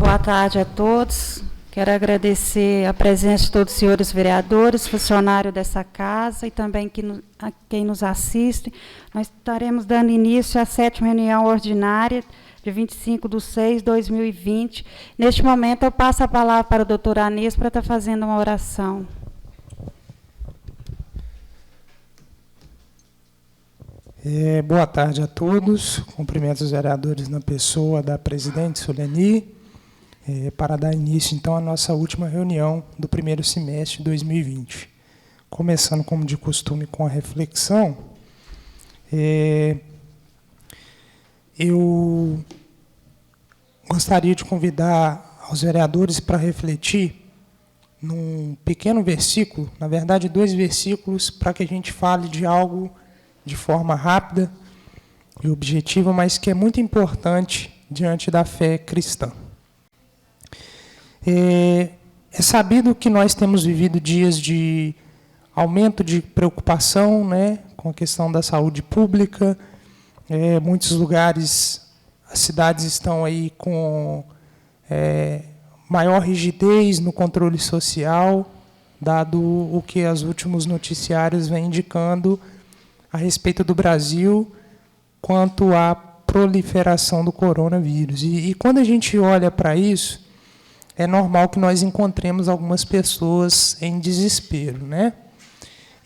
Boa tarde a todos. Quero agradecer a presença de todos os senhores vereadores, funcionários dessa casa e também a quem nos assiste. Nós estaremos dando início à 7ª reunião ordinária, de 25/6/2020. Neste momento, eu passo a palavra para o doutor Anês para estar fazendo uma oração. Boa tarde a todos. Cumprimento os vereadores na pessoa da presidente Soleni, para dar início, então, à nossa última reunião do primeiro semestre de 2020. Começando, como de costume, com a reflexão, eu gostaria de convidar aos vereadores para refletir num pequeno versículo, na verdade, 2 versículos, para que a gente fale de algo de forma rápida e objetiva, mas que é muito importante diante da fé cristã. É sabido que nós temos vivido dias de aumento de preocupação, né, com a questão da saúde pública. Muitos lugares, as cidades estão aí com maior rigidez no controle social, dado o que os últimos noticiários vêm indicando a respeito do Brasil quanto à proliferação do coronavírus. E quando a gente olha para isso, é normal que nós encontremos algumas pessoas em desespero, né?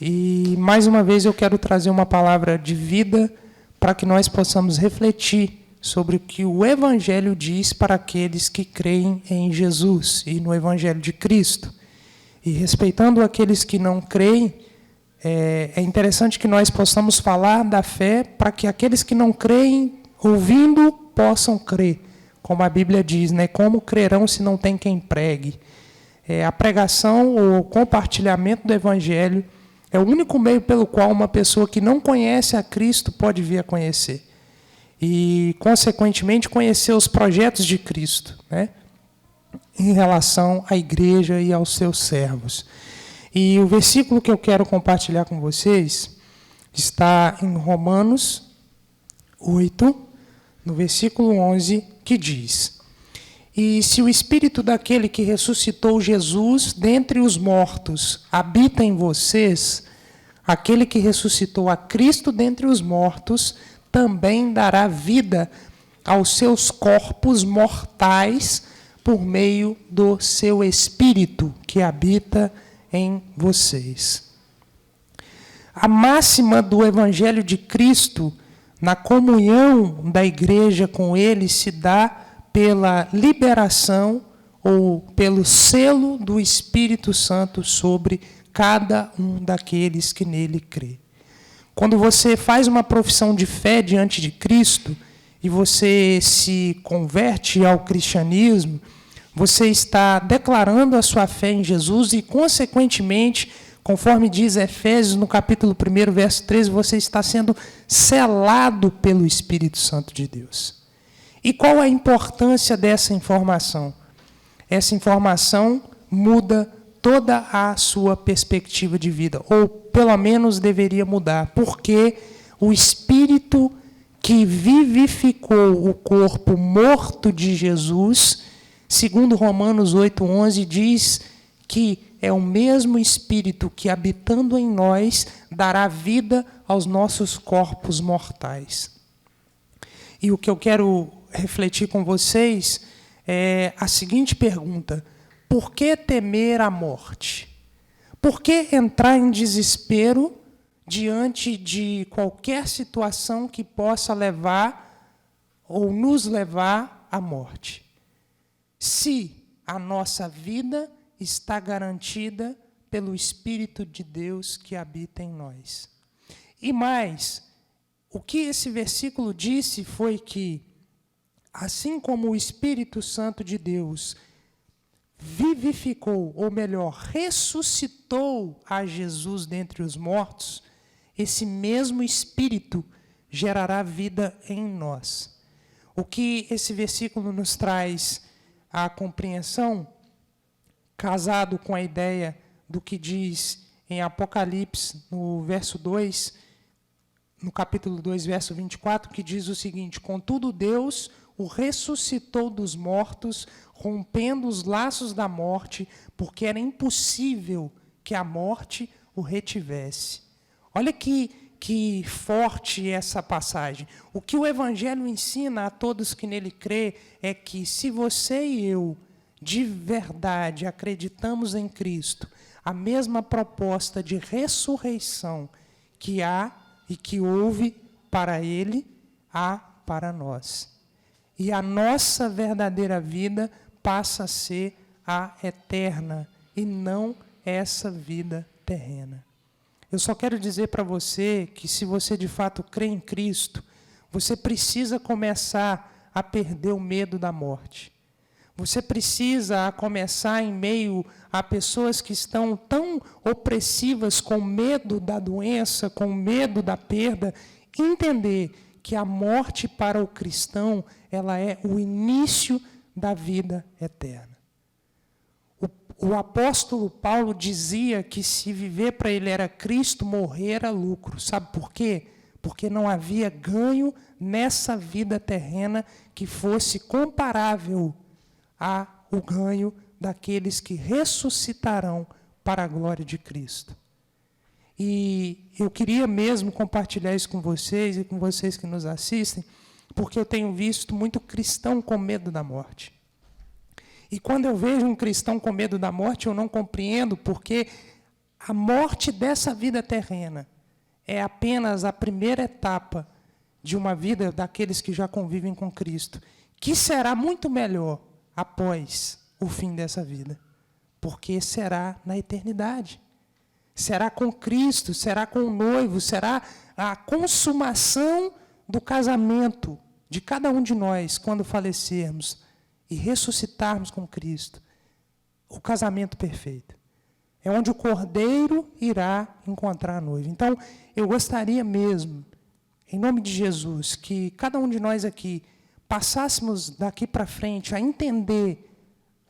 E, mais uma vez, eu quero trazer uma palavra de vida para que nós possamos refletir sobre o que o Evangelho diz para aqueles que creem em Jesus e no Evangelho de Cristo. E, respeitando aqueles que não creem, é interessante que nós possamos falar da fé para que aqueles que não creem, ouvindo, possam crer. Como a Bíblia diz, né? Como crerão se não tem quem pregue? A pregação ou compartilhamento do Evangelho é o único meio pelo qual uma pessoa que não conhece a Cristo pode vir a conhecer. E, consequentemente, conhecer os projetos de Cristo, né? Em relação à igreja e aos seus servos. E o versículo que eu quero compartilhar com vocês está em Romanos 8, no versículo 11, que diz: E se o Espírito daquele que ressuscitou Jesus dentre os mortos habita em vocês, aquele que ressuscitou a Cristo dentre os mortos também dará vida aos seus corpos mortais por meio do seu Espírito que habita em vocês. A máxima do Evangelho de Cristo, na comunhão da igreja com ele, se dá pela liberação ou pelo selo do Espírito Santo sobre cada um daqueles que nele crê. Quando você faz uma profissão de fé diante de Cristo e você se converte ao cristianismo, você está declarando a sua fé em Jesus e, consequentemente, conforme diz Efésios, no capítulo 1, verso 13, você está sendo selado pelo Espírito Santo de Deus. E qual a importância dessa informação? Essa informação muda toda a sua perspectiva de vida, ou pelo menos deveria mudar, porque o Espírito que vivificou o corpo morto de Jesus, segundo Romanos 8:11, diz que é o mesmo Espírito que, habitando em nós, dará vida aos nossos corpos mortais. E o que eu quero refletir com vocês é a seguinte pergunta: por que temer a morte? Por que entrar em desespero diante de qualquer situação que possa levar ou nos levar à morte? Se a nossa vida está garantida pelo Espírito de Deus que habita em nós. E mais, o que esse versículo disse foi que, assim como o Espírito Santo de Deus vivificou, ou melhor, ressuscitou a Jesus dentre os mortos, esse mesmo Espírito gerará vida em nós. O que esse versículo nos traz à compreensão, casado com a ideia do que diz em Apocalipse, no verso 2, no capítulo 2, verso 24, que diz o seguinte: contudo Deus o ressuscitou dos mortos, rompendo os laços da morte, porque era impossível que a morte o retivesse. Olha que forte essa passagem. O que o Evangelho ensina a todos que nele crê é que se você e eu, de verdade, acreditamos em Cristo, a mesma proposta de ressurreição que há e que houve para Ele, há para nós. E a nossa verdadeira vida passa a ser a eterna e não essa vida terrena. Eu só quero dizer para você que se você de fato crê em Cristo, você precisa começar a perder o medo da morte. Você precisa começar em meio a pessoas que estão tão opressivas com medo da doença, com medo da perda, entender que a morte para o cristão, ela é o início da vida eterna. O apóstolo Paulo dizia que se viver para ele era Cristo, morrer era lucro. Sabe por quê? Porque não havia ganho nessa vida terrena que fosse comparável ao ganho daqueles que ressuscitarão para a glória de Cristo. E eu queria mesmo compartilhar isso com vocês e com vocês que nos assistem, porque eu tenho visto muito cristão com medo da morte. E quando eu vejo um cristão com medo da morte, eu não compreendo, porque a morte dessa vida terrena é apenas a primeira etapa de uma vida daqueles que já convivem com Cristo, que será muito melhor após o fim dessa vida, porque será na eternidade. Será com Cristo, será com o noivo, será a consumação do casamento de cada um de nós quando falecermos e ressuscitarmos com Cristo. O casamento perfeito. É onde o cordeiro irá encontrar a noiva. Então, eu gostaria mesmo, em nome de Jesus, que cada um de nós aqui passássemos daqui para frente a entender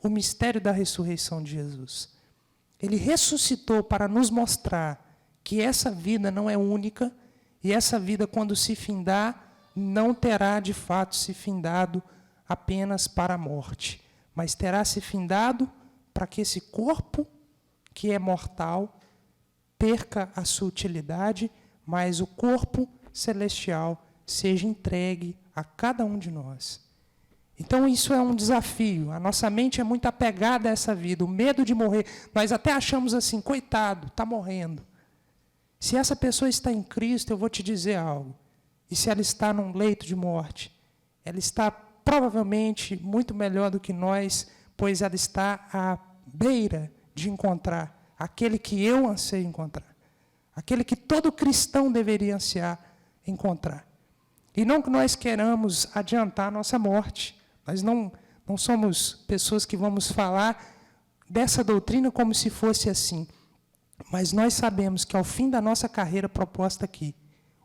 o mistério da ressurreição de Jesus. Ele ressuscitou para nos mostrar que essa vida não é única, e essa vida, quando se findar, não terá de fato se findado apenas para a morte, mas terá se findado para que esse corpo, que é mortal, perca a sua utilidade, mas o corpo celestial seja entregue a cada um de nós. Então isso é um desafio. A nossa mente é muito apegada a essa vida, o medo de morrer. Nós até achamos assim, coitado, está morrendo. Se essa pessoa está em Cristo, eu vou te dizer algo. E se ela está num leito de morte, ela está provavelmente muito melhor do que nós, pois ela está à beira de encontrar aquele que eu anseio encontrar. Aquele que todo cristão deveria ansiar encontrar. E não que nós queiramos adiantar a nossa morte. Nós não somos pessoas que vamos falar dessa doutrina como se fosse assim. Mas nós sabemos que ao fim da nossa carreira proposta aqui,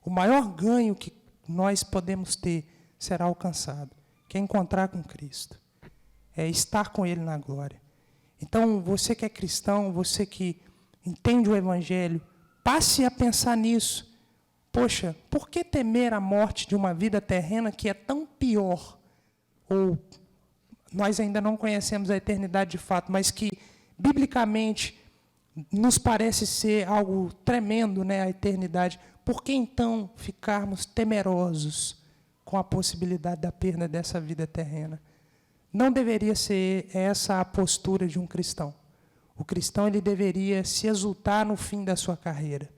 o maior ganho que nós podemos ter será alcançado, que é encontrar com Cristo, é estar com Ele na glória. Então, você que é cristão, você que entende o Evangelho, passe a pensar nisso. Poxa, por que temer a morte de uma vida terrena que é tão pior? Ou nós ainda não conhecemos a eternidade de fato, mas que, biblicamente, nos parece ser algo tremendo, né, a eternidade. Por que então ficarmos temerosos com a possibilidade da perda dessa vida terrena? Não deveria ser essa a postura de um cristão. O cristão, ele deveria se exultar no fim da sua carreira.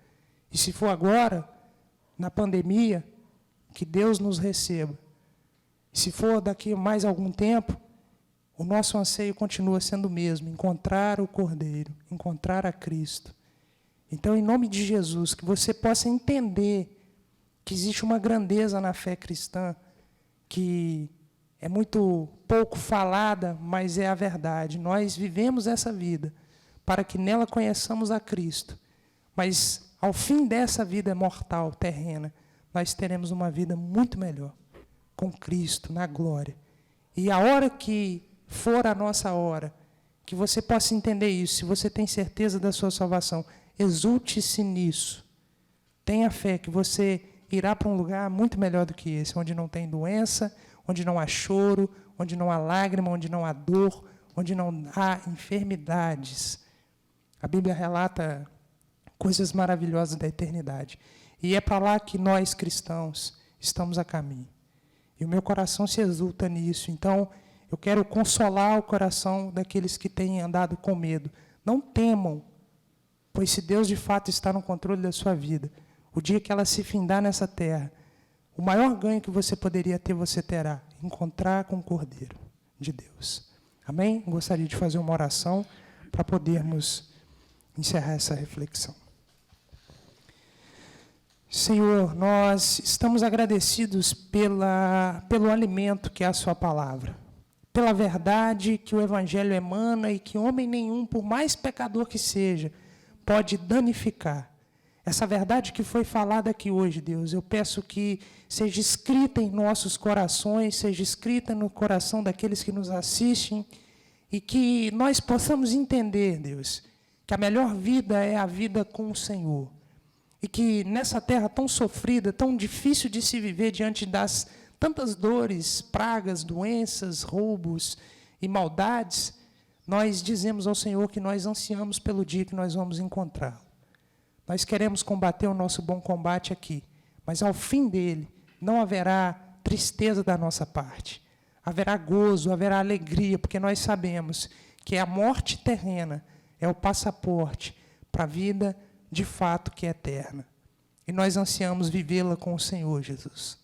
E se for agora, na pandemia, que Deus nos receba. E se for daqui a mais algum tempo, o nosso anseio continua sendo o mesmo, encontrar o Cordeiro, encontrar a Cristo. Então, em nome de Jesus, que você possa entender que existe uma grandeza na fé cristã, que é muito pouco falada, mas é a verdade. Nós vivemos essa vida para que nela conheçamos a Cristo. Mas, ao fim dessa vida mortal, terrena, nós teremos uma vida muito melhor, com Cristo, na glória. E a hora que for a nossa hora, que você possa entender isso, se você tem certeza da sua salvação, exulte-se nisso. Tenha fé que você irá para um lugar muito melhor do que esse, onde não tem doença, onde não há choro, onde não há lágrima, onde não há dor, onde não há enfermidades. A Bíblia relata coisas maravilhosas da eternidade. E é para lá que nós, cristãos, estamos a caminho. E o meu coração se exulta nisso. Então, eu quero consolar o coração daqueles que têm andado com medo. Não temam, pois se Deus de fato está no controle da sua vida, o dia que ela se findar nessa terra, o maior ganho que você poderia ter, você terá. Encontrar com o Cordeiro de Deus. Amém? Gostaria de fazer uma oração para podermos encerrar essa reflexão. Senhor, nós estamos agradecidos pelo alimento que é a sua palavra, pela verdade que o Evangelho emana e que homem nenhum, por mais pecador que seja, pode danificar. Essa verdade que foi falada aqui hoje, Deus, eu peço que seja escrita em nossos corações, seja escrita no coração daqueles que nos assistem e que nós possamos entender, Deus, que a melhor vida é a vida com o Senhor. E que nessa terra tão sofrida, tão difícil de se viver diante das tantas dores, pragas, doenças, roubos e maldades, nós dizemos ao Senhor que nós ansiamos pelo dia que nós vamos encontrá-lo. Nós queremos combater o nosso bom combate aqui, mas ao fim dele não haverá tristeza da nossa parte. Haverá gozo, haverá alegria, porque nós sabemos que a morte terrena é o passaporte para a vida de fato que é eterna. E nós ansiamos vivê-la com o Senhor Jesus.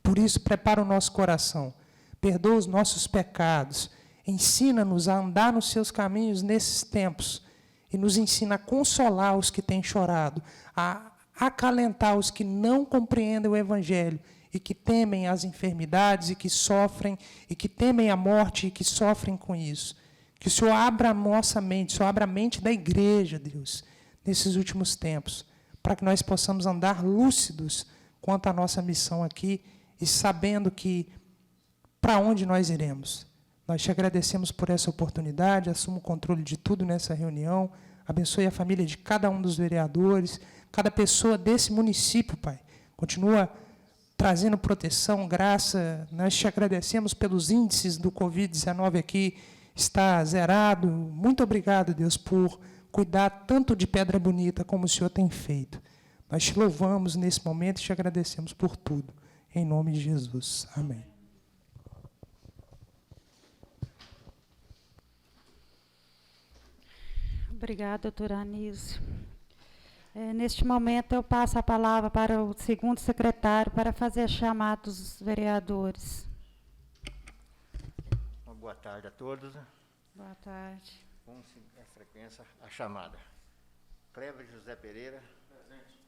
Por isso, prepara o nosso coração, perdoa os nossos pecados, ensina-nos a andar nos seus caminhos nesses tempos e nos ensina a consolar os que têm chorado, a acalentar os que não compreendem o Evangelho e que temem as enfermidades e que sofrem, e que temem a morte e que sofrem com isso. Que o Senhor abra a nossa mente, o Senhor abra a mente da igreja, Deus, nesses últimos tempos, para que nós possamos andar lúcidos quanto à nossa missão aqui e sabendo que para onde nós iremos. Nós te agradecemos por essa oportunidade, assuma o controle de tudo nessa reunião, abençoe a família de cada um dos vereadores, cada pessoa desse município, Pai. Continua trazendo proteção, graça. Nós te agradecemos pelos índices do Covid-19 aqui, está zerado. Muito obrigado, Deus, por cuidar tanto de Pedra Bonita como o Senhor tem feito. Nós te louvamos nesse momento e te agradecemos por tudo. Em nome de Jesus. Amém. Obrigada, doutora Anísio. Neste momento, eu passo a palavra para o segundo secretário para fazer a chamada dos vereadores. Uma boa tarde a todos. Boa tarde. Vamos seguir a frequência, a chamada. Cleber José Pereira. Presente.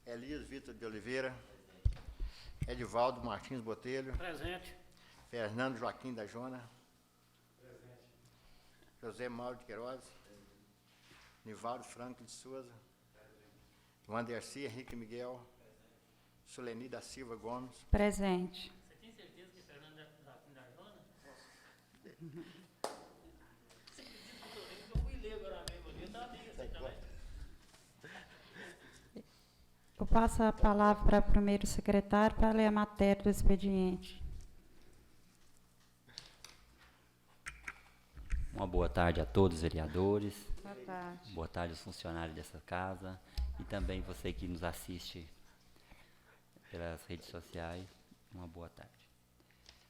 Elias Vitor de Oliveira. Presente. Edivaldo Martins Botelho. Presente. Fernando Joaquim da Jona. Presente. José Mauro de Queiroz. Presente. Nivaldo Franco de Souza. Presente. Wanderci Henrique Miguel. Presente. Suleni da Silva Gomes. Presente. Você tem certeza que é Fernando Joaquim da Jona? Eu fui ler agora mesmo ali, eu estava bem assim também. Eu passo a palavra para o primeiro secretário para ler a matéria do expediente. Uma boa tarde a todos os vereadores. Boa tarde. Boa tarde aos funcionários dessa casa e também você que nos assiste pelas redes sociais. Uma boa tarde.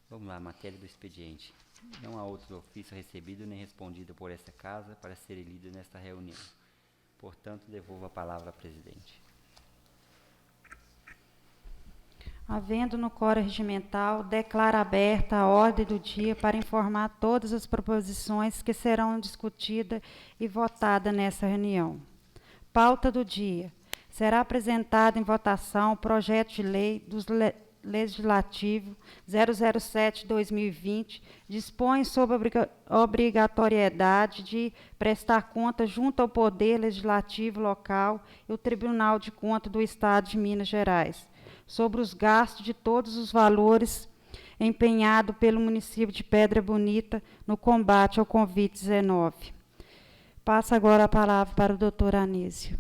Vamos lá, matéria do expediente. Não há outro ofício recebido nem respondido por esta casa para ser lido nesta reunião. Portanto, devolvo a palavra à presidente. Havendo no Código Regimental, declara aberta a ordem do dia para informar todas as proposições que serão discutidas e votadas nessa reunião. Pauta do dia. Será apresentado em votação o projeto de lei dos Legislativo 007-2020 dispõe sobre a obrigatoriedade de prestar conta junto ao Poder Legislativo Local e o Tribunal de Contas do Estado de Minas Gerais, sobre os gastos de todos os valores empenhados pelo município de Pedra Bonita no combate ao Covid-19. Passo agora a palavra para o doutor Anísio.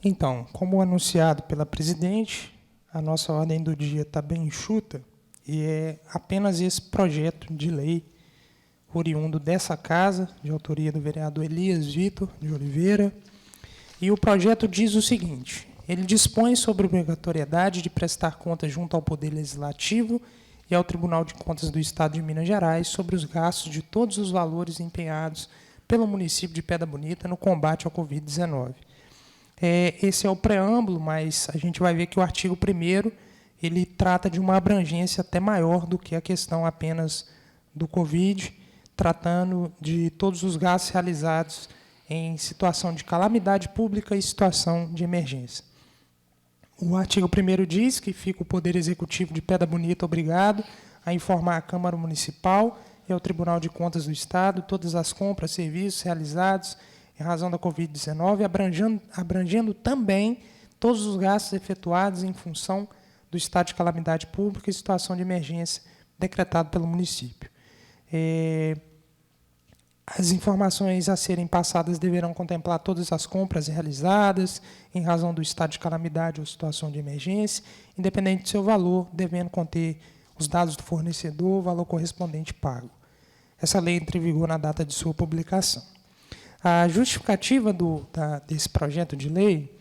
Então, como anunciado pela presidente, a nossa ordem do dia está bem enxuta e é apenas esse projeto de lei oriundo dessa casa, de autoria do vereador Elias Vitor de Oliveira. E o projeto diz o seguinte: ele dispõe sobre a obrigatoriedade de prestar contas junto ao Poder Legislativo e ao Tribunal de Contas do Estado de Minas Gerais sobre os gastos de todos os valores empenhados pelo município de Pedra Bonita no combate ao Covid-19. Esse é o preâmbulo, mas a gente vai ver que o artigo 1º ele trata de uma abrangência até maior do que a questão apenas do Covid, tratando de todos os gastos realizados em situação de calamidade pública e situação de emergência. O artigo 1º diz que fica o Poder Executivo de Pedra Bonita obrigado a informar a Câmara Municipal e ao Tribunal de Contas do Estado todas as compras, serviços realizados em razão da Covid-19, abrangendo também todos os gastos efetuados em função do estado de calamidade pública e situação de emergência decretado pelo município. As informações a serem passadas deverão contemplar todas as compras realizadas em razão do estado de calamidade ou situação de emergência, independente do seu valor, devendo conter os dados do fornecedor, o valor correspondente pago. Essa lei entra em vigor na data de sua publicação. A justificativa desse projeto de lei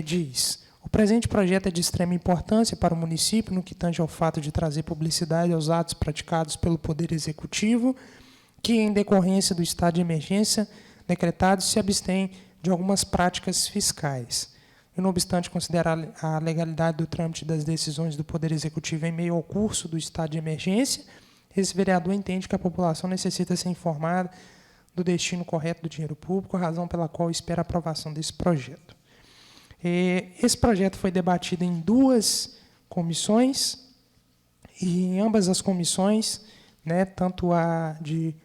diz: o presente projeto é de extrema importância para o município no que tange ao fato de trazer publicidade aos atos praticados pelo Poder Executivo, que, em decorrência do estado de emergência decretado, se abstém de algumas práticas fiscais. E, não obstante considerar a legalidade do trâmite das decisões do Poder Executivo em meio ao curso do estado de emergência, esse vereador entende que a população necessita ser informada do destino correto do dinheiro público, a razão pela qual espera a aprovação desse projeto. Esse projeto foi debatido em 2 comissões, e em ambas as comissões, tanto a de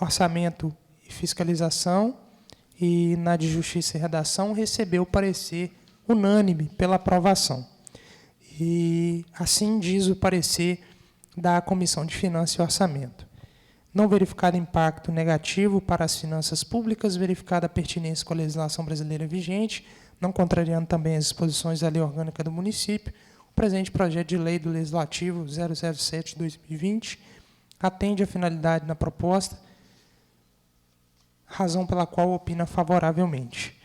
Orçamento e Fiscalização e na de Justiça e Redação, recebeu parecer unânime pela aprovação. E assim diz o parecer da Comissão de Finanças e Orçamento. Não verificado impacto negativo para as finanças públicas, verificada a pertinência com a legislação brasileira vigente, não contrariando também as disposições da Lei Orgânica do Município, o presente projeto de lei do Legislativo 007/2020 atende à finalidade da proposta, razão pela qual opina favoravelmente.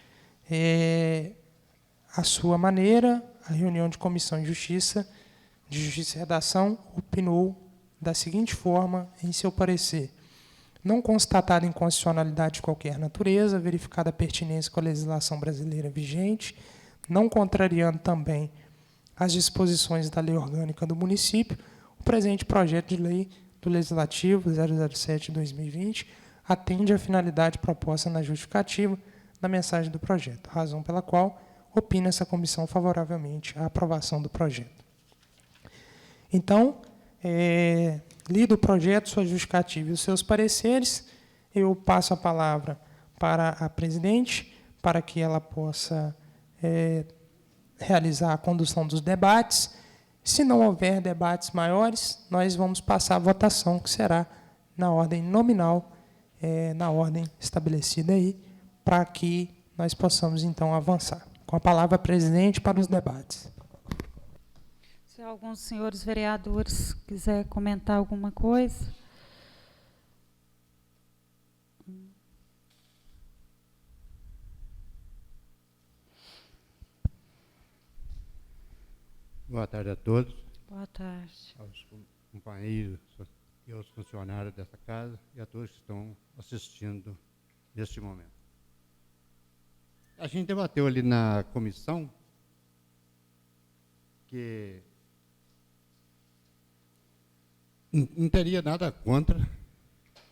À sua maneira, a reunião de Comissão de Justiça e Redação opinou da seguinte forma em seu parecer: não constatada inconstitucionalidade de qualquer natureza, verificada a pertinência com a legislação brasileira vigente, não contrariando também as disposições da Lei Orgânica do Município, o presente projeto de lei do Legislativo 007/2020 atende à finalidade proposta na justificativa da mensagem do projeto, razão pela qual opina essa comissão favoravelmente à aprovação do projeto. Então, lido o projeto, sua justificativa e os seus pareceres, eu passo a palavra para a presidente, para que ela possa realizar a condução dos debates. Se não houver debates maiores, nós vamos passar a votação, que será na ordem nominal, na ordem estabelecida aí, para que nós possamos, então, avançar. Com a palavra, presidente, para os debates. Se alguns senhores vereadores quiser comentar alguma coisa. Boa tarde a todos. Boa tarde. Aos companheiros e aos funcionários dessa casa e a todos que estão assistindo neste momento. A gente debateu ali na comissão que não teria nada contra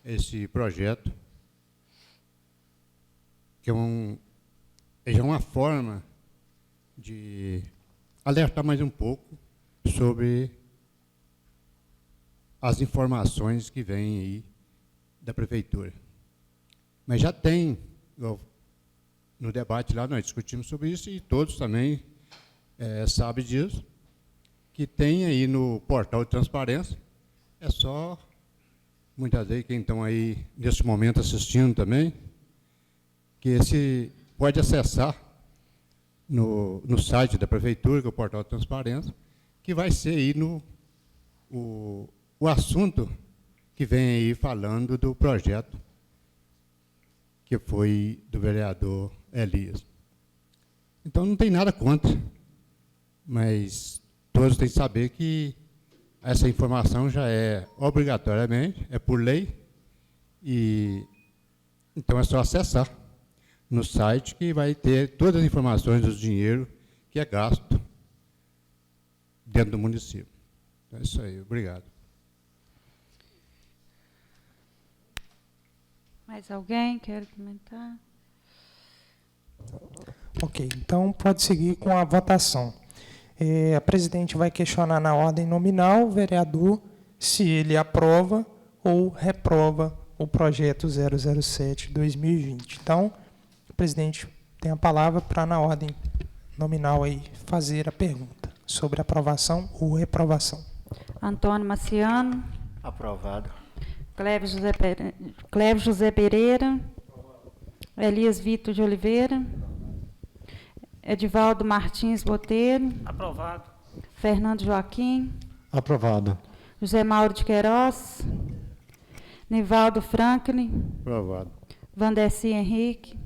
esse projeto, que é uma forma de alertar mais um pouco sobre as informações que vêm aí da prefeitura. Mas já tem, no debate lá nós discutimos sobre isso e todos também sabem disso, que tem aí no portal de transparência, é só, muitas vezes, quem estão aí nesse momento assistindo também, que pode acessar no site da Prefeitura, que é o Portal de Transparência, que vai ser aí o assunto que vem aí falando do projeto que foi do vereador Elias. Então, não tem nada contra, mas todos têm que saber que essa informação já é obrigatoriamente, é por lei, e então é só acessar no site que vai ter todas as informações do dinheiro que é gasto dentro do município. Então é isso aí, obrigado. Mais alguém quer comentar? Ok, então pode seguir com a votação. A presidente vai questionar na ordem nominal o vereador se ele aprova ou reprova o projeto 007/2020. Então, o presidente tem a palavra para, na ordem nominal, aí, fazer a pergunta sobre aprovação ou reprovação. Antônio Marciano, Aprovado. Clévio José Pereira, Elias Vitor de Oliveira, Edivaldo Martins Botelho, Aprovado. Fernando Joaquim, Aprovado. José Mauro de Queiroz, Nivaldo Franklin, Aprovado. Vandeci Henrique.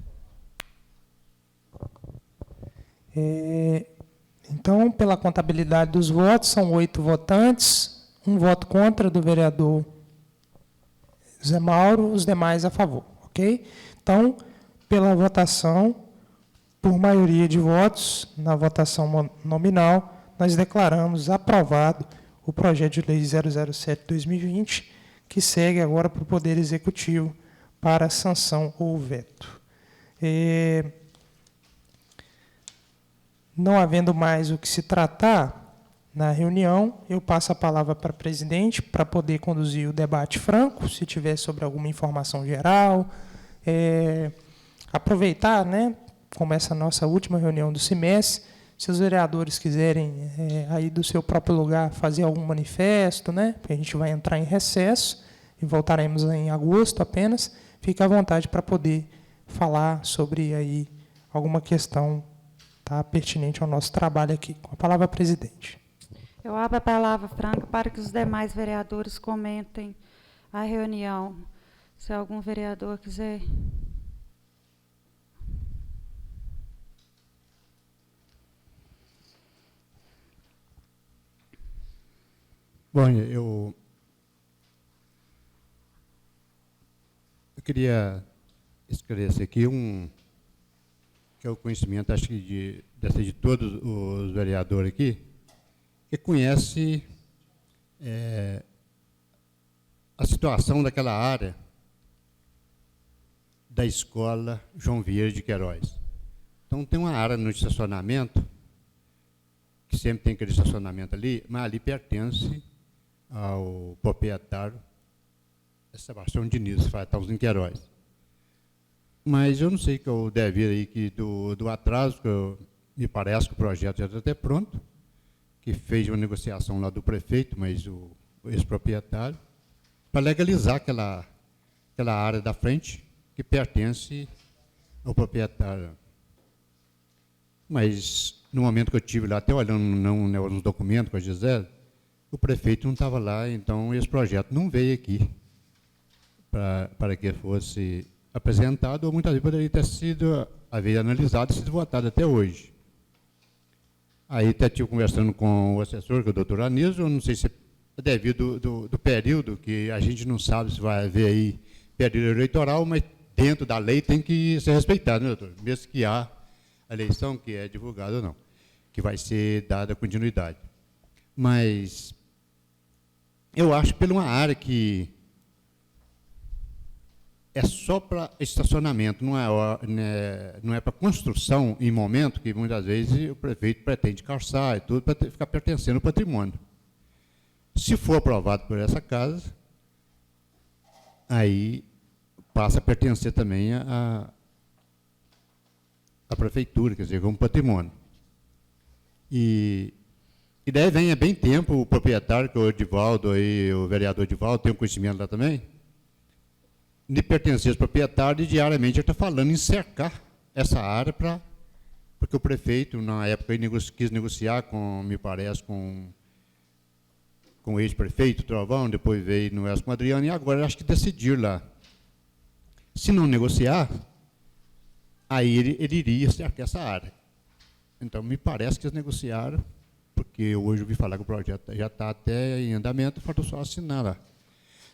Então, pela contabilidade dos votos, são 8 votantes, 1 voto contra do vereador Zé Mauro, os demais a favor, ok? Então, pela votação, por maioria de votos, na votação nominal, nós declaramos aprovado o projeto de lei 007/2020, que segue agora para o Poder Executivo para sanção ou veto. Não havendo mais o que se tratar na reunião, eu passo a palavra para a presidente para poder conduzir o debate franco, se tiver sobre alguma informação geral. Aproveitar, né, como essa nossa última reunião do semestre, se os vereadores quiserem, aí do seu próprio lugar, fazer algum manifesto, né, porque a gente vai entrar em recesso e voltaremos em agosto apenas, fique à vontade para poder falar sobre aí alguma questão, tá, pertinente ao nosso trabalho aqui. Com a palavra, presidente. Eu abro a palavra franca para que os demais vereadores comentem a reunião. Se algum vereador quiser. Bom, eu queria esclarecer aqui que é o conhecimento, acho que de todos os vereadores aqui, que conhece a situação daquela área da escola João Vieira de Queiroz. Então, tem uma área no estacionamento, que sempre tem aquele estacionamento ali, mas ali pertence ao proprietário Sebastião Diniz, Estamos Queiroz. Mas eu não sei que eu deve vir aí que do atraso, que me parece que o projeto já está até pronto, que fez uma negociação lá do prefeito, mas o ex-proprietário, para legalizar aquela área da frente que pertence ao proprietário. Mas, no momento que eu estive lá, até olhando nos documentos com a Gisele, o prefeito não estava lá, então esse projeto não veio aqui para que fosse apresentado, ou muitas vezes poderia ter sido analisado e sido votado até hoje. Aí até estive conversando com o assessor, que é o doutor Anísio, eu não sei se é devido do período, que a gente não sabe se vai haver aí período eleitoral, mas dentro da lei tem que ser respeitado, né, doutor? Mesmo que há a eleição que é divulgada ou não, que vai ser dada continuidade. Mas eu acho que pela uma área que é só para estacionamento, não é para construção em momento que muitas vezes o prefeito pretende calçar e tudo para ficar pertencendo ao patrimônio. Se for aprovado por essa casa, aí passa a pertencer também à prefeitura, quer dizer, como patrimônio. E daí vem bem tempo o proprietário, que é o Edivaldo, aí, o vereador Edivaldo, tem um conhecimento lá também, de pertencer aos proprietários, e diariamente ele está falando em cercar essa área porque porque o prefeito, na época, ele quis negociar, me parece, com o ex-prefeito, Trovão, depois veio no Elcio com o Adriano, e agora acho que decidiram lá. Se não negociar, aí ele iria cercar essa área. Então, me parece que eles negociaram, porque hoje eu ouvi falar que o projeto já está até em andamento, falta só assinar lá.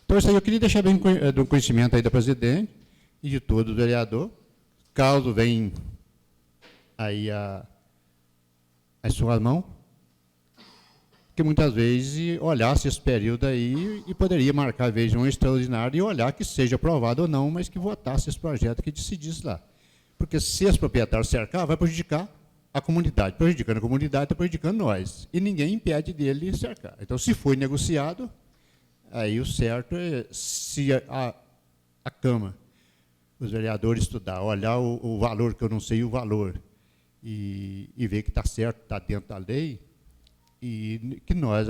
Então, isso aí eu queria deixar bem do conhecimento aí da presidente e de todo o vereador, caso venha aí as suas mãos, que muitas vezes olhasse esse período aí e poderia marcar, às vezes, um extraordinário e olhar que seja aprovado ou não, mas que votasse esse projeto que decidisse lá. Porque se esse proprietário cercar, vai prejudicar a comunidade. Prejudicando a comunidade, está prejudicando nós. E ninguém impede dele cercar. Então, se foi negociado, aí o certo é, se a Câmara, os vereadores estudar, olhar o valor, que eu não sei o valor, e ver que está certo, está dentro da lei, e que nós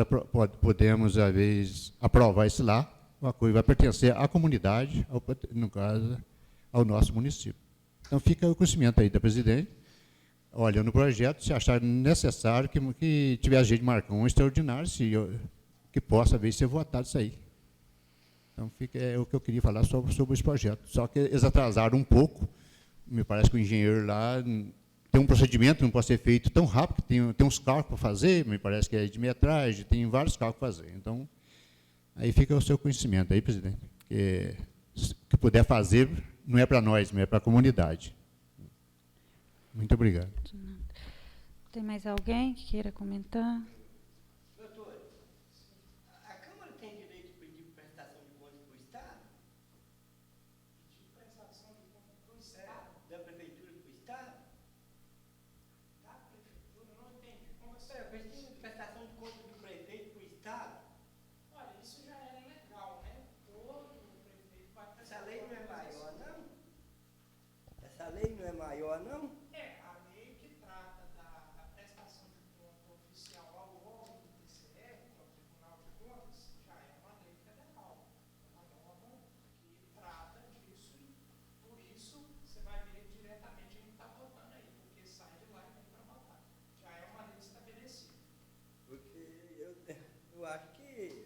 podemos, às vezes, aprovar isso lá, uma coisa vai pertencer à comunidade, no caso, ao nosso município. Então, fica o conhecimento aí da presidente, olhando o projeto, se achar necessário que tiver jeito de marcar um extraordinário, que possa, às vezes, ser votado isso aí. Então, é o que eu queria falar sobre esse projeto. Só que eles atrasaram um pouco, me parece que o engenheiro lá tem um procedimento que não pode ser feito tão rápido, tem uns cálculos para fazer, me parece que é de metragem, tem vários cálculos para fazer. Então, aí fica o seu conhecimento aí, presidente, que puder fazer, não é para nós, mas é para a comunidade. Muito obrigado. Tem mais alguém que queira comentar? Doutor, a Câmara tem direito de pedir prestação de contas para o Estado? Pedir prestação de contas para o Estado? Da Prefeitura para o Estado? Da Prefeitura? Não entendi. Como assim? Pedindo prestação de contas do prefeito para o Estado? Olha, isso já era legal, né? Todo prefeito vai... Essa lei não é maior, não? Essa lei não é maior, não? Eu acho que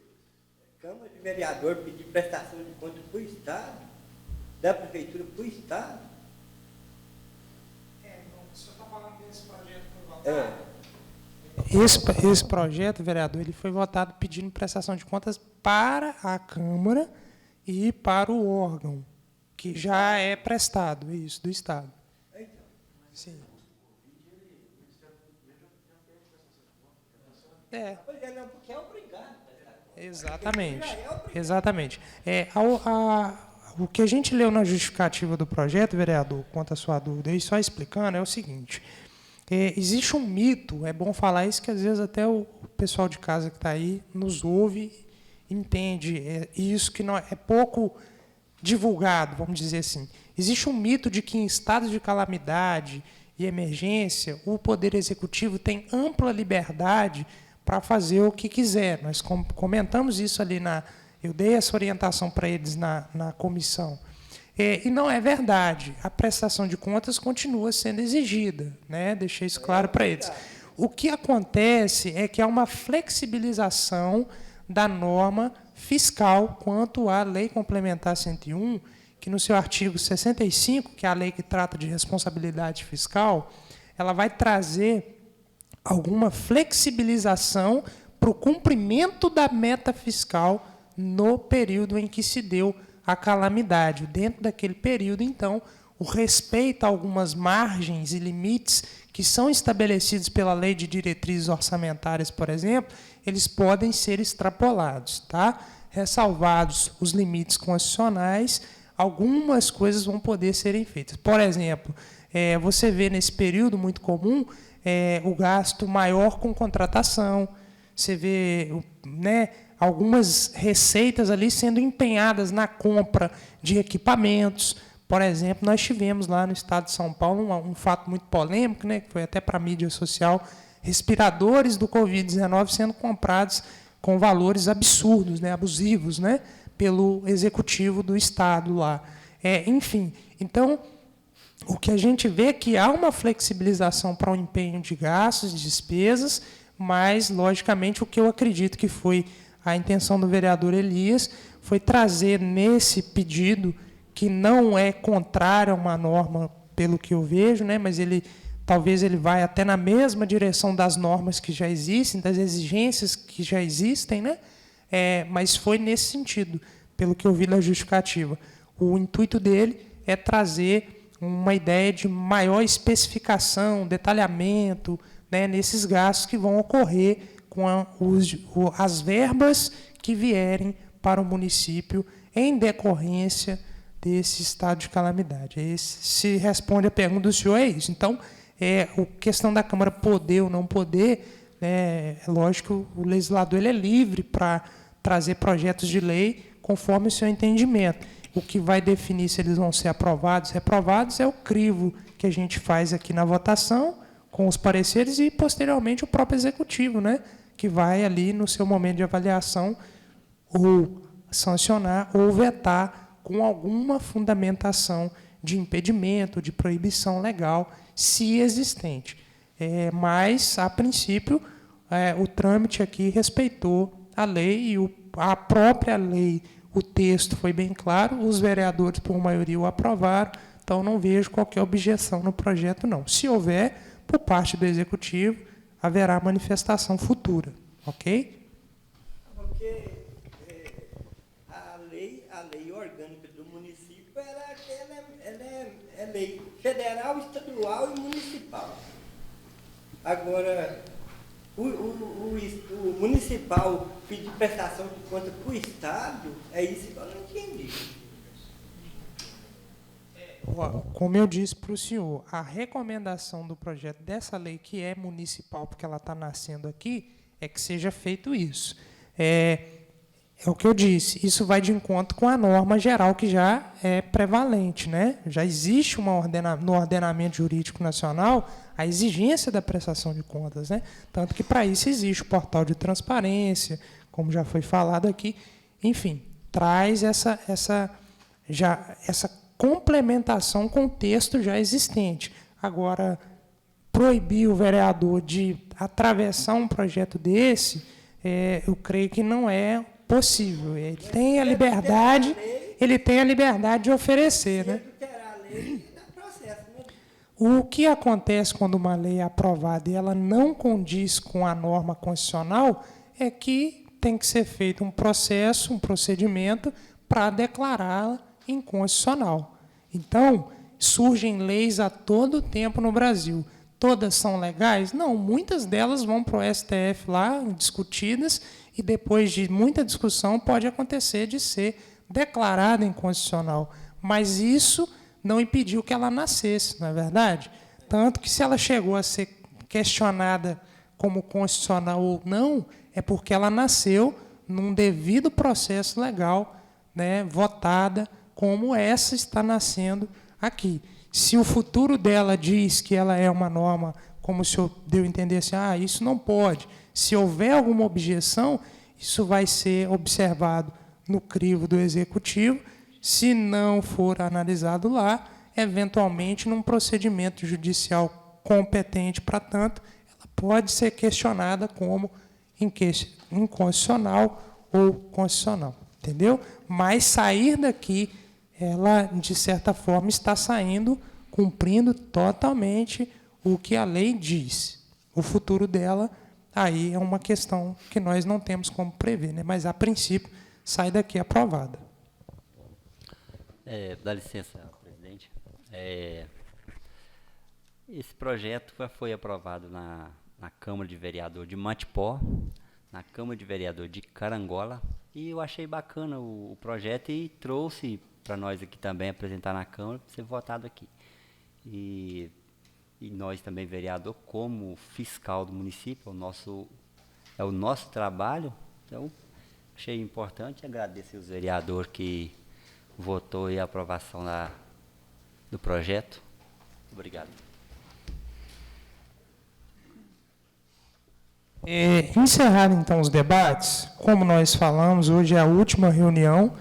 a Câmara de Vereador pedir prestação de contas para o Estado, da Prefeitura para o Estado. Então, o senhor está falando desse projeto que foi votado? Esse projeto, vereador, ele foi votado pedindo prestação de contas para a Câmara e para o órgão, que já é prestado, isso, do Estado. Sim. Pois é, não, porque é obrigado. Exatamente. Exatamente. O que a gente leu na justificativa do projeto, vereador, quanto à sua dúvida, e só explicando, é o seguinte. Existe um mito, é bom falar isso, que às vezes até o pessoal de casa que está aí nos ouve, entende isso, que não é pouco divulgado, vamos dizer assim. Existe um mito de que em estados de calamidade e emergência, o Poder Executivo tem ampla liberdade para fazer o que quiser. Nós comentamos isso ali, eu dei essa orientação para eles na comissão. E não é verdade. A prestação de contas continua sendo exigida, né? Deixei isso claro para eles. O que acontece é que há uma flexibilização da norma fiscal quanto à Lei Complementar 101, que no seu artigo 65, que é a lei que trata de responsabilidade fiscal, ela vai trazer alguma flexibilização para o cumprimento da meta fiscal no período em que se deu a calamidade. Dentro daquele período, então, o respeito a algumas margens e limites que são estabelecidos pela Lei de Diretrizes Orçamentárias, por exemplo, eles podem ser extrapolados, tá? Ressalvados os limites constitucionais, algumas coisas vão poder serem feitas. Por exemplo, você vê nesse período muito comum o gasto maior com contratação, você vê, né, algumas receitas ali sendo empenhadas na compra de equipamentos. Por exemplo, nós tivemos lá no estado de São Paulo um fato muito polêmico, né, que foi até para a mídia social, respiradores do Covid-19 sendo comprados com valores absurdos, né, abusivos, né, pelo executivo do estado lá. Enfim, então, o que a gente vê é que há uma flexibilização para o empenho de gastos, de despesas, mas, logicamente, o que eu acredito que foi a intenção do vereador Elias foi trazer nesse pedido, que não é contrário a uma norma, pelo que eu vejo, né, mas talvez ele vai até na mesma direção das normas que já existem, das exigências que já existem, né, mas foi nesse sentido, pelo que eu vi na justificativa. O intuito dele é trazer uma ideia de maior especificação, detalhamento, né, nesses gastos que vão ocorrer com as verbas que vierem para o município em decorrência desse estado de calamidade. Se responde a pergunta do senhor, é isso. Então, a questão da Câmara poder ou não poder, é lógico que o legislador ele é livre para trazer projetos de lei conforme o seu entendimento. O que vai definir se eles vão ser aprovados, reprovados, é o crivo que a gente faz aqui na votação, com os pareceres, e, posteriormente, o próprio executivo, né, que vai ali, no seu momento de avaliação, ou sancionar ou vetar com alguma fundamentação de impedimento, de proibição legal, se existente. Mas, a princípio, o trâmite aqui respeitou a lei e a própria lei, o texto foi bem claro, os vereadores, por maioria, o aprovaram, então não vejo qualquer objeção no projeto, não. Se houver, por parte do Executivo, haverá manifestação futura, ok? Porque a lei orgânica do município, ela é lei federal, estadual e municipal. Agora, o municipal pedir prestação de conta para o Estado, é isso que eu não entendi. Como eu disse para o senhor, a recomendação do projeto dessa lei, que é municipal, porque ela está nascendo aqui, é que seja feito isso. É o que eu disse, isso vai de encontro com a norma geral que já é prevalente, né? Já existe no ordenamento jurídico nacional a exigência da prestação de contas, né? Tanto que para isso existe o portal de transparência, como já foi falado aqui. Enfim, traz essa complementação com o texto já existente. Agora, proibir o vereador de atravessar um projeto desse, eu creio que não é possível. Ele tem a liberdade de oferecer, né? O que acontece quando uma lei é aprovada e ela não condiz com a norma constitucional é que tem que ser feito um processo, um procedimento para declará-la inconstitucional. Então, surgem leis a todo tempo no Brasil. Todas são legais? Não, muitas delas vão para o STF lá, discutidas, e depois de muita discussão pode acontecer de ser declarada inconstitucional. Mas isso não impediu que ela nascesse, não é verdade? Tanto que, se ela chegou a ser questionada como constitucional ou não, é porque ela nasceu num devido processo legal, né, votada, como essa está nascendo aqui. Se o futuro dela diz que ela é uma norma, como o senhor deu a entender assim, isso não pode. Se houver alguma objeção, isso vai ser observado no crivo do Executivo. Se não for analisado lá, eventualmente, num procedimento judicial competente para tanto, ela pode ser questionada como inconstitucional ou constitucional. Entendeu? Mas sair daqui, ela, de certa forma, está saindo, cumprindo totalmente o que a lei diz. O futuro dela, aí é uma questão que nós não temos como prever, né? Mas, a princípio, sai daqui aprovada. Dá licença, presidente. Esse projeto foi aprovado na Câmara de Vereador de Matipó, na Câmara de Vereador de Carangola, e eu achei bacana o projeto e trouxe para nós aqui também, apresentar na Câmara, para ser votado aqui. E nós também, vereador, como fiscal do município, é o nosso trabalho, então achei importante, agradecer os vereadores que votou e a aprovação do projeto. Obrigado. Encerrado, então, os debates, como nós falamos, hoje é a última reunião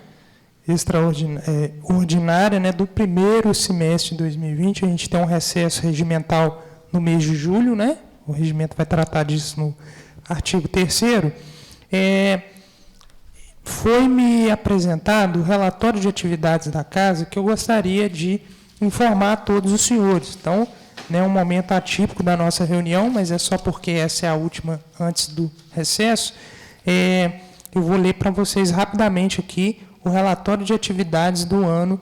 ordinária, né, do primeiro semestre de 2020. A gente tem um recesso regimental no mês de julho, né? O regimento vai tratar disso no artigo 3º. Foi-me apresentado o relatório de atividades da casa que eu gostaria de informar a todos os senhores. Então, é um momento atípico da nossa reunião, mas é só porque essa é a última antes do recesso. Eu vou ler para vocês rapidamente aqui o relatório de atividades do ano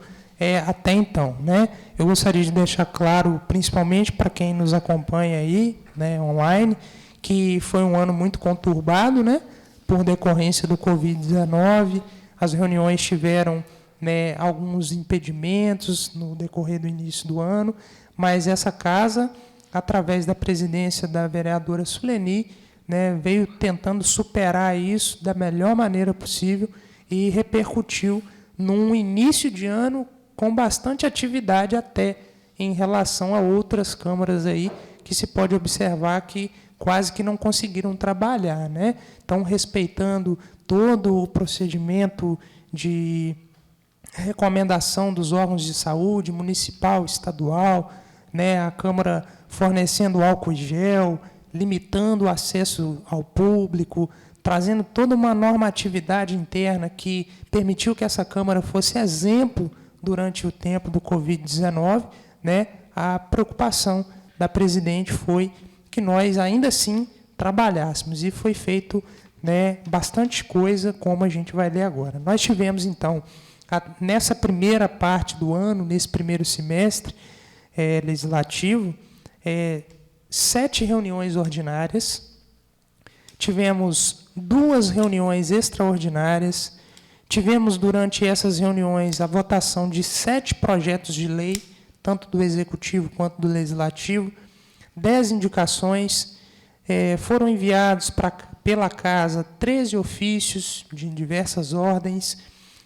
até então, né? Eu gostaria de deixar claro, principalmente para quem nos acompanha aí, né, online, que foi um ano muito conturbado, né, por decorrência do Covid-19. As reuniões tiveram, né, alguns impedimentos no decorrer do início do ano, mas essa casa, através da presidência da vereadora Suleni, né, veio tentando superar isso da melhor maneira possível e repercutiu num início de ano com bastante atividade até em relação a outras câmaras aí, que se pode observar que quase que não conseguiram trabalhar, né? Então, respeitando todo o procedimento de recomendação dos órgãos de saúde, municipal, estadual, né? A Câmara fornecendo álcool e gel, limitando o acesso ao público, trazendo toda uma normatividade interna que permitiu que essa Câmara fosse exemplo durante o tempo do Covid-19, né? A preocupação da presidente foi que nós, ainda assim, trabalhássemos, e foi feito, né, bastante coisa, como a gente vai ler agora. Nós tivemos, então, nessa primeira parte do ano, nesse primeiro semestre legislativo, 7 reuniões ordinárias, tivemos 2 reuniões extraordinárias, tivemos, durante essas reuniões, a votação de 7 projetos de lei, tanto do Executivo quanto do Legislativo, 10 indicações, foram enviados pela Casa 13 ofícios de diversas ordens,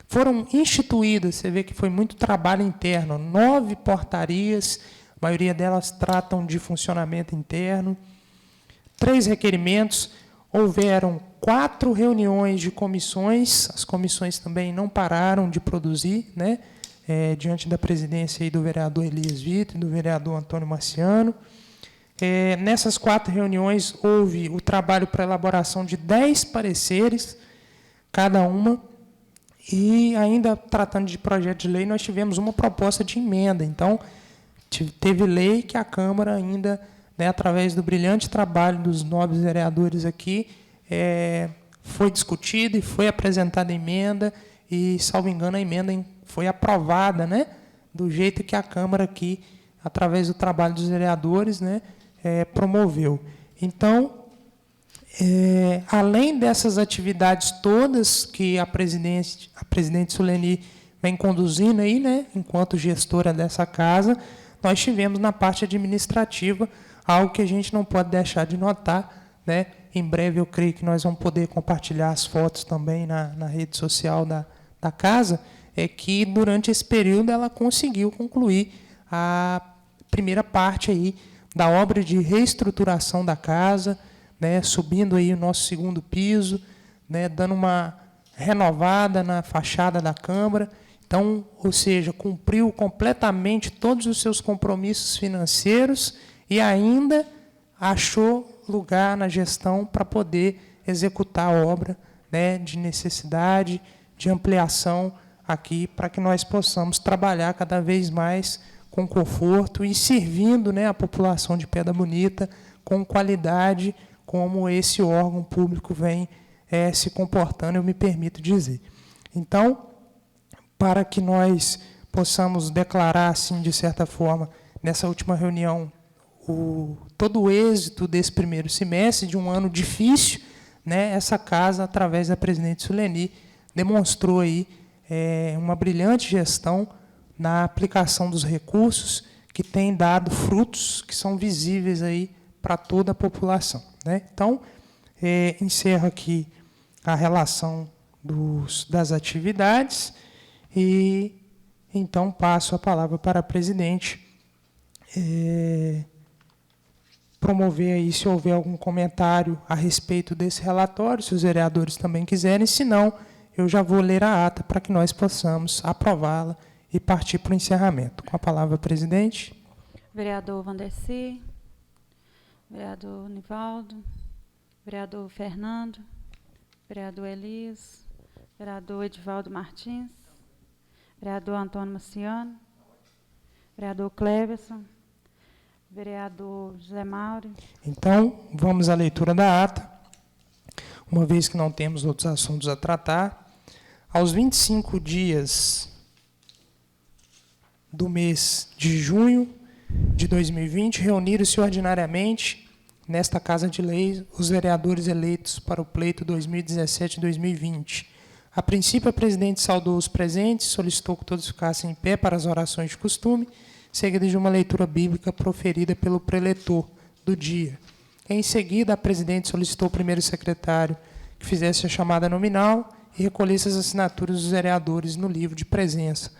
foram instituídas, você vê que foi muito trabalho interno, 9 portarias, a maioria delas tratam de funcionamento interno, 3 requerimentos, houveram 4 reuniões de comissões, as comissões também não pararam de produzir, né, diante da presidência aí do vereador Elias Vitor e do vereador Antônio Marciano. Nessas 4 reuniões, houve o trabalho para elaboração de 10 pareceres, cada uma, e ainda tratando de projeto de lei, nós tivemos uma proposta de emenda. Então, teve lei que a Câmara ainda, né, através do brilhante trabalho dos nobres vereadores aqui, foi discutida e foi apresentada a emenda, e, salvo engano, a emenda foi aprovada, né, do jeito que a Câmara aqui, através do trabalho dos vereadores, né, promoveu. Então, além dessas atividades todas que a presidente Suleni vem conduzindo aí, né, enquanto gestora dessa casa, nós tivemos na parte administrativa algo que a gente não pode deixar de notar, né? Em breve eu creio que nós vamos poder compartilhar as fotos também na rede social da casa, que durante esse período ela conseguiu concluir a primeira parte aí da obra de reestruturação da casa, né, subindo aí o nosso 2º piso, né, dando uma renovada na fachada da Câmara. Então, ou seja, cumpriu completamente todos os seus compromissos financeiros e ainda achou lugar na gestão para poder executar a obra, né, de necessidade, de ampliação aqui, para que nós possamos trabalhar cada vez mais com conforto e servindo, né, a população de Pedra Bonita com qualidade, como esse órgão público vem se comportando, eu me permito dizer. Então, para que nós possamos declarar, assim, de certa forma, nessa última reunião, todo o êxito desse primeiro semestre, de um ano difícil, né, essa casa, através da presidente Suleni, demonstrou aí uma brilhante gestão na aplicação dos recursos, que tem dado frutos que são visíveis aí para toda a população, né? Então, encerro aqui a relação das atividades e, então, passo a palavra para a presidente promover aí, se houver algum comentário a respeito desse relatório, se os vereadores também quiserem, se não, eu já vou ler a ata para que nós possamos aprová-la e partir para o encerramento. Com a palavra, presidente. Vereador Vandercy, vereador Nivaldo, vereador Fernando, vereador Elias, vereador Edivaldo Martins, vereador Antônio Marciano, vereador Cleverson, vereador José Mauro. Então, vamos à leitura da ata, uma vez que não temos outros assuntos a tratar. Aos 25 dias do mês de junho de 2020, reuniram-se ordinariamente, nesta Casa de Leis, os vereadores eleitos para o pleito 2017-2020. A princípio, a presidente saudou os presentes, solicitou que todos ficassem em pé para as orações de costume, seguida de uma leitura bíblica proferida pelo preletor do dia. Em seguida, a presidente solicitou ao primeiro secretário que fizesse a chamada nominal e recolhesse as assinaturas dos vereadores no livro de presença.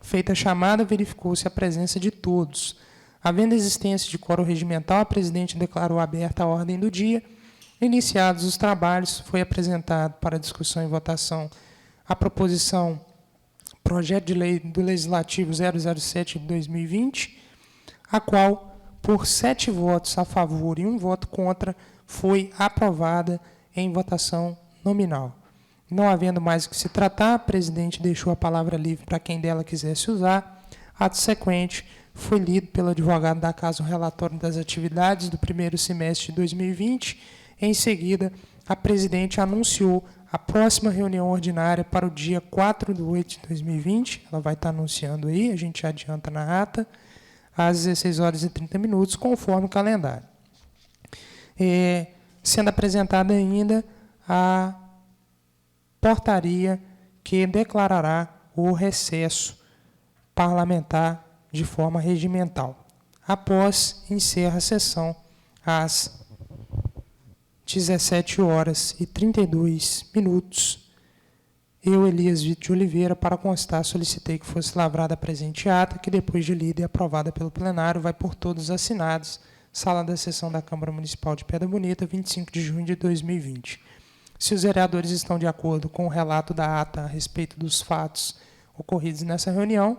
Feita a chamada, verificou-se a presença de todos. Havendo existência de quórum regimental, a presidente declarou aberta a ordem do dia. Iniciados os trabalhos, foi apresentado para discussão e votação a proposição Projeto de Lei do Legislativo 007 de 2020, a qual, por 7 votos a favor e 1 voto contra, foi aprovada em votação nominal. Não havendo mais o que se tratar, a presidente deixou a palavra livre para quem dela quisesse usar. Ato sequente, foi lido pelo advogado da casa o relatório das atividades do primeiro semestre de 2020. Em seguida, a presidente anunciou a próxima reunião ordinária para o dia 4/8 de 2020. Ela vai estar anunciando aí, a gente adianta na ata, às 16h30, conforme o calendário. Sendo apresentada ainda a portaria que declarará o recesso parlamentar de forma regimental. Após, encerra a sessão às 17h32. Eu, Elias Vitor de Oliveira, para constar, solicitei que fosse lavrada a presente ata, que depois de lida e aprovada pelo plenário, vai por todos assinados, sala da sessão da Câmara Municipal de Pedra Bonita, 25 de junho de 2020. Se os vereadores estão de acordo com o relato da ata a respeito dos fatos ocorridos nessa reunião,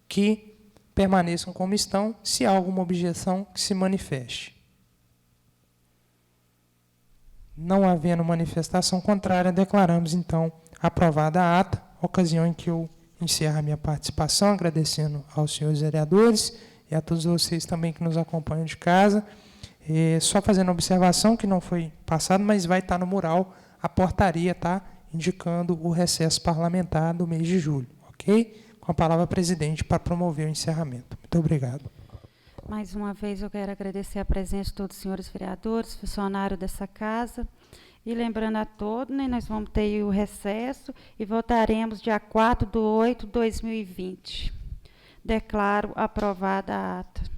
que permaneçam como estão. Se há alguma objeção, que se manifeste. Não havendo manifestação contrária, declaramos, então, aprovada a ata, ocasião em que eu encerro a minha participação, agradecendo aos senhores vereadores e a todos vocês também que nos acompanham de casa. Só fazendo observação que não foi passado, mas vai estar no mural a portaria, tá? Indicando o recesso parlamentar do mês de julho, ok? Com a palavra, presidente, para promover o encerramento. Muito obrigado. Mais uma vez, eu quero agradecer a presença de todos os senhores vereadores, funcionários dessa casa. E lembrando a todos, né, nós vamos ter o recesso e votaremos dia 4/8 de 2020. Declaro aprovada a ata.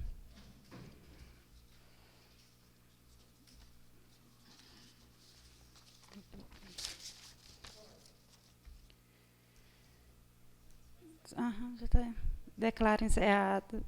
Já está. Declaro encerrado.